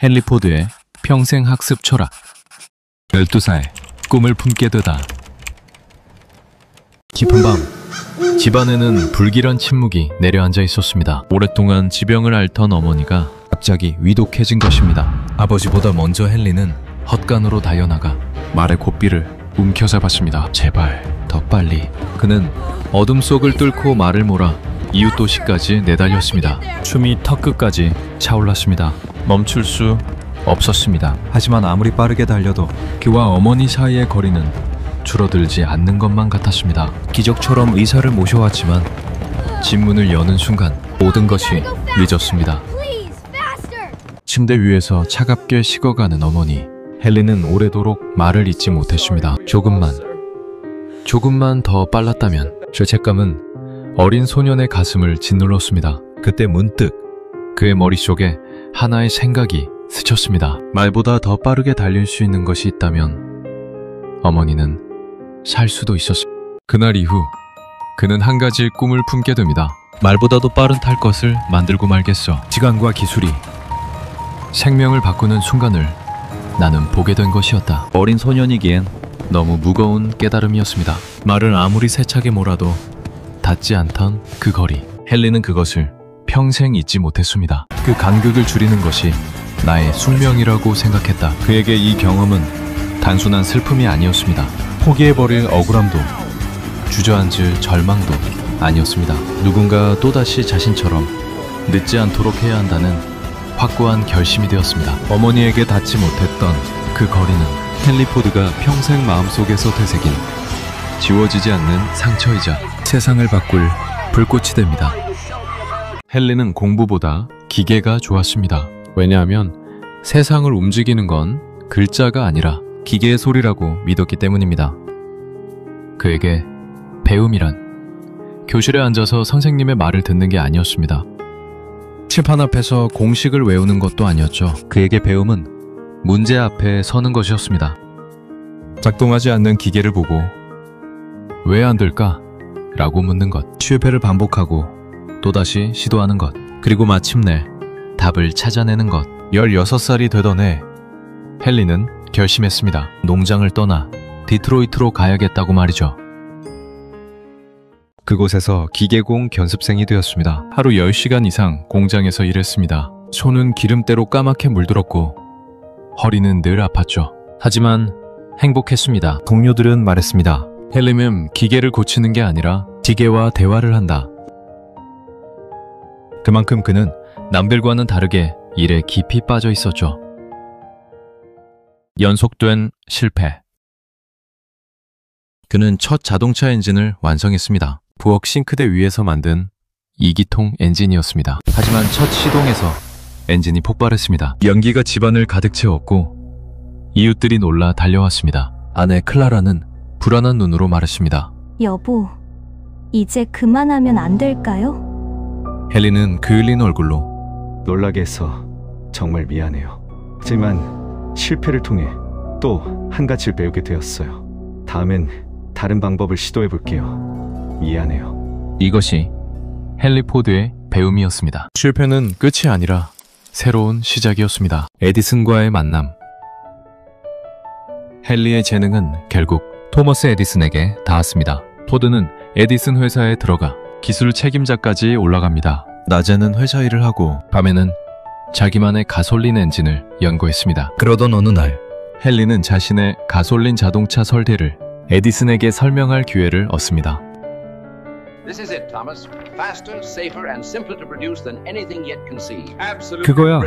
헨리 포드의 평생 학습 철학. 12살, 꿈을 품게 되다. 깊은 밤, 집안에는 불길한 침묵이 내려앉아 있었습니다. 오랫동안 지병을 앓던 어머니가 갑자기 위독해진 것입니다. 아버지보다 먼저 헨리는 헛간으로 달려나가 말의 고삐를 움켜잡았습니다. 제발, 더 빨리. 그는 어둠 속을 뚫고 말을 몰아 이웃 도시까지 내달렸습니다. 춤이 턱끝까지 차올랐습니다. 멈출 수 없었습니다. 하지만 아무리 빠르게 달려도 그와 어머니 사이의 거리는 줄어들지 않는 것만 같았습니다. 기적처럼 의사를 모셔왔지만 집 문을 여는 순간 모든 것이 늦었습니다. 침대 위에서 차갑게 식어가는 어머니. 헨리는 오래도록 말을 잇지 못했습니다. 조금만 더 빨랐다면. 죄책감은 어린 소년의 가슴을 짓눌렀습니다. 그때 문득 그의 머릿속에 하나의 생각이 스쳤습니다. 말보다 더 빠르게 달릴 수 있는 것이 있다면 어머니는 살 수도 있었습니다. 그날 이후 그는 한 가지 꿈을 품게 됩니다. 말보다도 빠른 탈 것을 만들고 말겠어. 시간과 기술이 생명을 바꾸는 순간을 나는 보게 된 것이었다. 어린 소년이기엔 너무 무거운 깨달음이었습니다. 말을 아무리 세차게 몰아도 닿지 않던 그 거리. 헨리는 그것을 평생 잊지 못했습니다. 그 간극을 줄이는 것이 나의 숙명이라고 생각했다. 그에게 이 경험은 단순한 슬픔이 아니었습니다. 포기해버릴 억울함도 주저앉을 절망도 아니었습니다. 누군가 또다시 자신처럼 늦지 않도록 해야 한다는 확고한 결심이 되었습니다. 어머니에게 닿지 못했던 그 거리는 헨리 포드가 평생 마음속에서 되새긴 지워지지 않는 상처이자 세상을 바꿀 불꽃이 됩니다. 헨리는 공부보다 기계가 좋았습니다. 왜냐하면 세상을 움직이는 건 글자가 아니라 기계의 소리라고 믿었기 때문입니다. 그에게 배움이란 교실에 앉아서 선생님의 말을 듣는 게 아니었습니다. 칠판 앞에서 공식을 외우는 것도 아니었죠. 그에게 배움은 문제 앞에 서는 것이었습니다. 작동하지 않는 기계를 보고 왜 안 될까? 라고 묻는 것. 실패를 반복하고 또다시 시도하는 것. 그리고 마침내 답을 찾아내는 것. 16살이 되던 해 헨리는 결심했습니다. 농장을 떠나 디트로이트로 가야겠다고 말이죠. 그곳에서 기계공 견습생이 되었습니다. 하루 10시간 이상 공장에서 일했습니다. 손은 기름때로 까맣게 물들었고 허리는 늘 아팠죠. 하지만 행복했습니다. 동료들은 말했습니다. 헨리는 기계를 고치는 게 아니라 기계와 대화를 한다. 그만큼 그는 남들과는 다르게 일에 깊이 빠져 있었죠. 연속된 실패. 그는 첫 자동차 엔진을 완성했습니다. 부엌 싱크대 위에서 만든 2기통 엔진이었습니다. 하지만 첫 시동에서 엔진이 폭발했습니다. 연기가 집안을 가득 채웠고 이웃들이 놀라 달려왔습니다. 아내 클라라는 불안한 눈으로 말했습니다. 여보, 이제 그만하면 안 될까요? 헨리는 그을린 얼굴로 놀라게 해서 정말 미안해요. 하지만 실패를 통해 또 한 가지를 배우게 되었어요. 다음엔 다른 방법을 시도해 볼게요. 미안해요. 이것이 헨리 포드의 배움이었습니다. 실패는 끝이 아니라 새로운 시작이었습니다. 에디슨과의 만남. 헨리의 재능은 결국 토머스 에디슨에게 닿았습니다. 포드는 에디슨 회사에 들어가 기술 책임자까지 올라갑니다. 낮에는 회사 일을 하고 밤에는 자기만의 가솔린 엔진을 연구했습니다. 그러던 어느 날 헨리는 자신의 가솔린 자동차 설계를 에디슨에게 설명할 기회를 얻습니다. 그거야.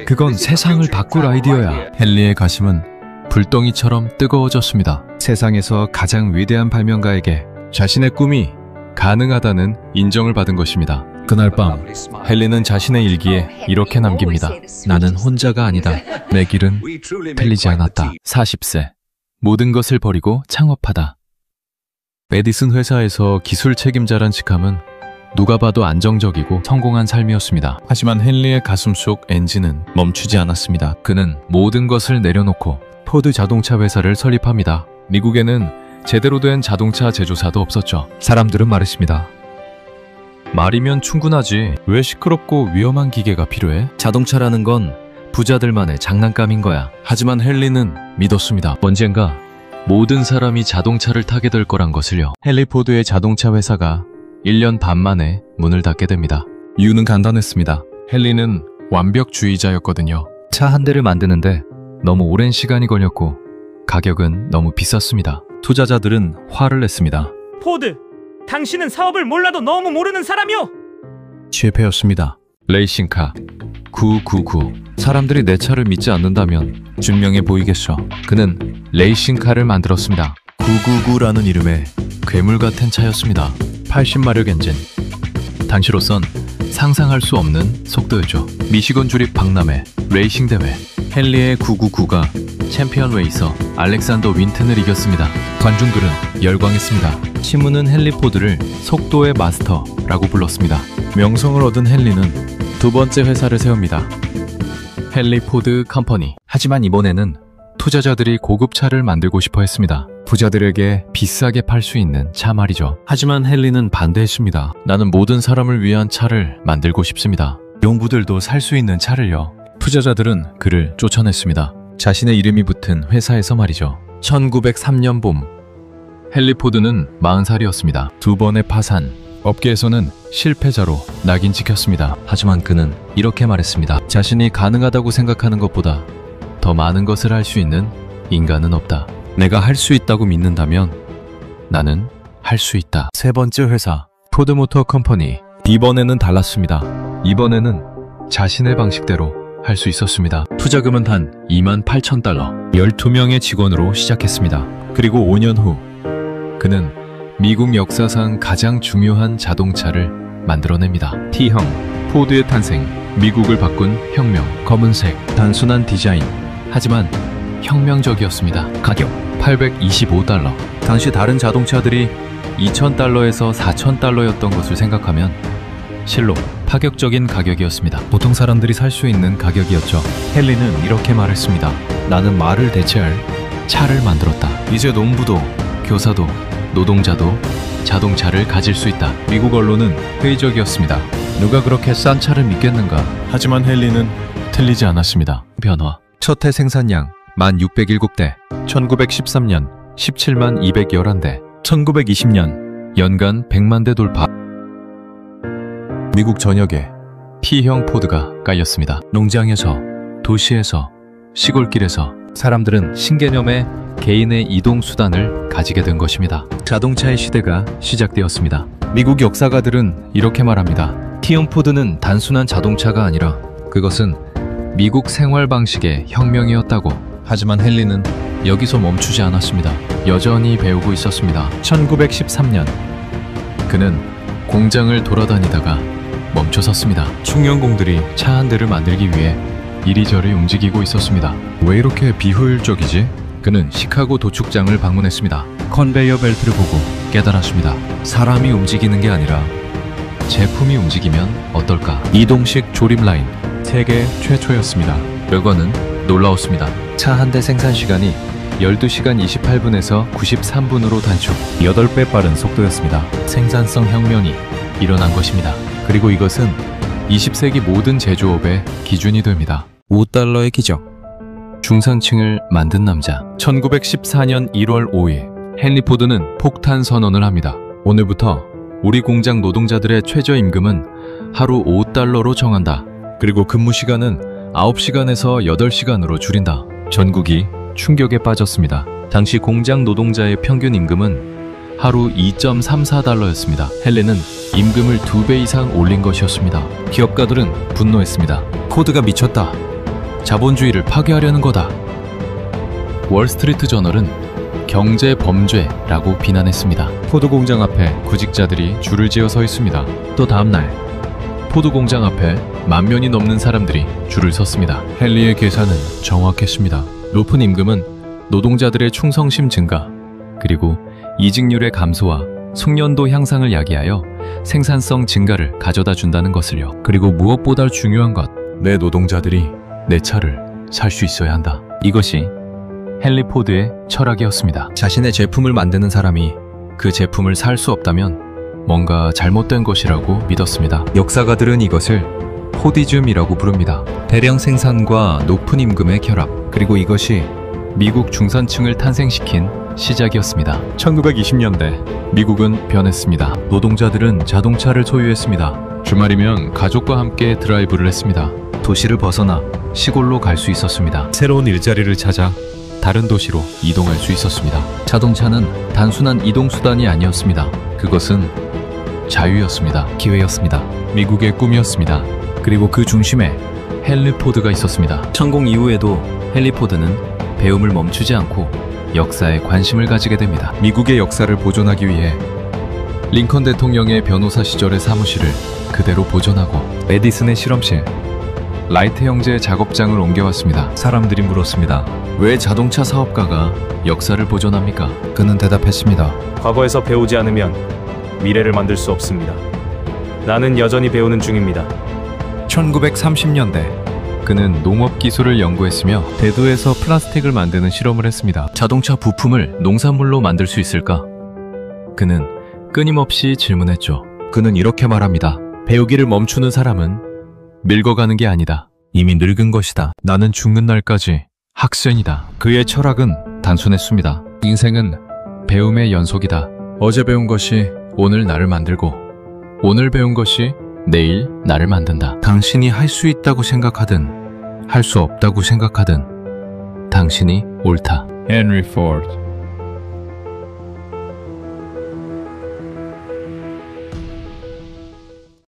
그건 세상을 바꿀 아이디어야. 헨리의 가슴은 불덩이처럼 뜨거워졌습니다. 세상에서 가장 위대한 발명가에게 자신의 꿈이 가능하다는 인정을 받은 것입니다. 그날 밤 헨리는 자신의 일기에 이렇게 남깁니다. 나는 혼자가 아니다. 내 길은 틀리지 않았다. 40세. 모든 것을 버리고 창업하다. 에디슨 회사에서 기술 책임자란 직함은 누가 봐도 안정적이고 성공한 삶이었습니다. 하지만 헨리의 가슴 속 엔진은 멈추지 않았습니다. 그는 모든 것을 내려놓고 포드 자동차 회사를 설립합니다. 미국에는 제대로 된 자동차 제조사도 없었죠. 사람들은 말했습니다. 말이면 충분하지. 왜 시끄럽고 위험한 기계가 필요해? 자동차라는 건 부자들만의 장난감인 거야. 하지만 헨리는 믿었습니다. 언젠가 모든 사람이 자동차를 타게 될 거란 것을요. 헨리 포드의 자동차 회사가 1년 반 만에 문을 닫게 됩니다. 이유는 간단했습니다. 헨리는 완벽주의자였거든요. 차 한 대를 만드는데 너무 오랜 시간이 걸렸고 가격은 너무 비쌌습니다. 투자자들은 화를 냈습니다. 포드, 당신은 사업을 몰라도 너무 모르는 사람이오. 실패였습니다. 레이싱카 999. 사람들이 내 차를 믿지 않는다면 증명해 보이겠어. 그는 레이싱카를 만들었습니다. 999라는 이름의 괴물 같은 차였습니다. 80마력 엔진. 당시로선 상상할 수 없는 속도였죠. 미시건 주립 박람회 레이싱 대회. 헨리의 999가 챔피언 레이서 알렉산더 윈튼을 이겼습니다. 관중들은 열광했습니다. 신문은 헨리 포드를 속도의 마스터라고 불렀습니다. 명성을 얻은 헨리는 두 번째 회사를 세웁니다. 헨리 포드 컴퍼니. 하지만 이번에는 투자자들이 고급차를 만들고 싶어 했습니다. 부자들에게 비싸게 팔 수 있는 차 말이죠. 하지만 헨리는 반대했습니다. 나는 모든 사람을 위한 차를 만들고 싶습니다. 용부들도 살 수 있는 차를요. 투자자들은 그를 쫓아냈습니다. 자신의 이름이 붙은 회사에서 말이죠. 1903년 봄, 헨리 포드는 40살이었습니다. 두 번의 파산, 업계에서는 실패자로 낙인 찍혔습니다. 하지만 그는 이렇게 말했습니다. 자신이 가능하다고 생각하는 것보다 더 많은 것을 할 수 있는 인간은 없다. 내가 할 수 있다고 믿는다면 나는 할 수 있다. 세 번째 회사, 포드모터 컴퍼니. 이번에는 달랐습니다. 이번에는 자신의 방식대로 할 수 있었습니다. 투자금은 단 28,000달러, 12명의 직원으로 시작했습니다. 그리고 5년 후 그는 미국 역사상 가장 중요한 자동차를 만들어냅니다. T형, 포드의 탄생, 미국을 바꾼 혁명, 검은색, 단순한 디자인. 하지만 혁명적이었습니다. 가격 825달러. 당시 다른 자동차들이 2,000달러에서 4,000달러였던 것을 생각하면 실로 파격적인 가격이었습니다. 보통 사람들이 살 수 있는 가격이었죠. 헨리는 이렇게 말했습니다. 나는 말을 대체할 차를 만들었다. 이제 농부도, 교사도, 노동자도 자동차를 가질 수 있다. 미국 언론은 회의적이었습니다. 누가 그렇게 싼 차를 믿겠는가? 하지만 헨리는 틀리지 않았습니다. 변화. 첫 해 생산량 1607대, 1913년 17만 211대, 1920년 연간 100만 대 돌파. 미국 전역에 T형 포드가 깔렸습니다. 농장에서, 도시에서, 시골길에서 사람들은 신개념의 개인의 이동수단을 가지게 된 것입니다. 자동차의 시대가 시작되었습니다. 미국 역사가들은 이렇게 말합니다. T형 포드는 단순한 자동차가 아니라 그것은 미국 생활 방식의 혁명이었다고. 하지만 헨리는 여기서 멈추지 않았습니다. 여전히 배우고 있었습니다. 1913년 그는 공장을 돌아다니다가 멈춰섰습니다. 충연공들이 차 한 대를 만들기 위해 이리저리 움직이고 있었습니다. 왜 이렇게 비효율적이지? 그는 시카고 도축장을 방문했습니다. 컨베이어 벨트를 보고 깨달았습니다. 사람이 움직이는 게 아니라 제품이 움직이면 어떨까? 이동식 조립 라인, 세계 최초였습니다. 결과는 놀라웠습니다. 차 한 대 생산 시간이 12시간 28분에서 93분으로 단축, 8배 빠른 속도였습니다. 생산성 혁명이 일어난 것입니다. 그리고 이것은 20세기 모든 제조업의 기준이 됩니다. 5달러의 기적. 중산층을 만든 남자. 1914년 1월 5일 헨리 포드는 폭탄 선언을 합니다. 오늘부터 우리 공장 노동자들의 최저임금은 하루 5달러로 정한다. 그리고 근무 시간은 9시간에서 8시간으로 줄인다. 전국이 충격에 빠졌습니다. 당시 공장 노동자의 평균 임금은 하루 2.34달러였습니다. 헨리는 임금을 2배 이상 올린 것이었습니다. 기업가들은 분노했습니다. 포드가 미쳤다. 자본주의를 파괴하려는 거다. 월스트리트 저널은 경제 범죄라고 비난했습니다. 포드 공장 앞에 구직자들이 줄을 지어 서 있습니다. 또 다음날 포드 공장 앞에 10,000명이 넘는 사람들이 줄을 섰습니다. 헨리의 계산은 정확했습니다. 높은 임금은 노동자들의 충성심 증가, 그리고 이직률의 감소와 숙련도 향상을 야기하여 생산성 증가를 가져다 준다는 것을요. 그리고 무엇보다 중요한 것, 내 노동자들이 내 차를 살 수 있어야 한다. 이것이 헨리 포드의 철학이었습니다. 자신의 제품을 만드는 사람이 그 제품을 살 수 없다면 뭔가 잘못된 것이라고 믿었습니다. 역사가들은 이것을 포디즘이라고 부릅니다. 대량 생산과 높은 임금의 결합, 그리고 이것이 미국 중산층을 탄생시킨 시작이었습니다. 1920년대 미국은 변했습니다. 노동자들은 자동차를 소유했습니다. 주말이면 가족과 함께 드라이브를 했습니다. 도시를 벗어나 시골로 갈 수 있었습니다. 새로운 일자리를 찾아 다른 도시로 이동할 수 있었습니다. 자동차는 단순한 이동수단이 아니었습니다. 그것은 자유였습니다. 기회였습니다. 미국의 꿈이었습니다. 그리고 그 중심에 헨리 포드가 있었습니다. 천공 이후에도 헨리 포드는 배움을 멈추지 않고 역사에 관심을 가지게 됩니다. 미국의 역사를 보존하기 위해 링컨 대통령의 변호사 시절의 사무실을 그대로 보존하고 에디슨의 실험실, 라이트 형제의 작업장을 옮겨왔습니다. 사람들이 물었습니다. 왜 자동차 사업가가 역사를 보존합니까? 그는 대답했습니다. 과거에서 배우지 않으면 미래를 만들 수 없습니다. 나는 여전히 배우는 중입니다. 1930년대 그는 농업 기술을 연구했으며 대두에서 플라스틱을 만드는 실험을 했습니다. 자동차 부품을 농산물로 만들 수 있을까? 그는 끊임없이 질문했죠. 그는 이렇게 말합니다. 배우기를 멈추는 사람은 늙어가는 게 아니다. 이미 늙은 것이다. 나는 죽는 날까지 학생이다. 그의 철학은 단순했습니다. 인생은 배움의 연속이다. 어제 배운 것이 오늘 나를 만들고 오늘 배운 것이 내일 나를 만든다. 당신이 할 수 있다고 생각하든 할 수 없다고 생각하든 당신이 옳다. 헨리 포드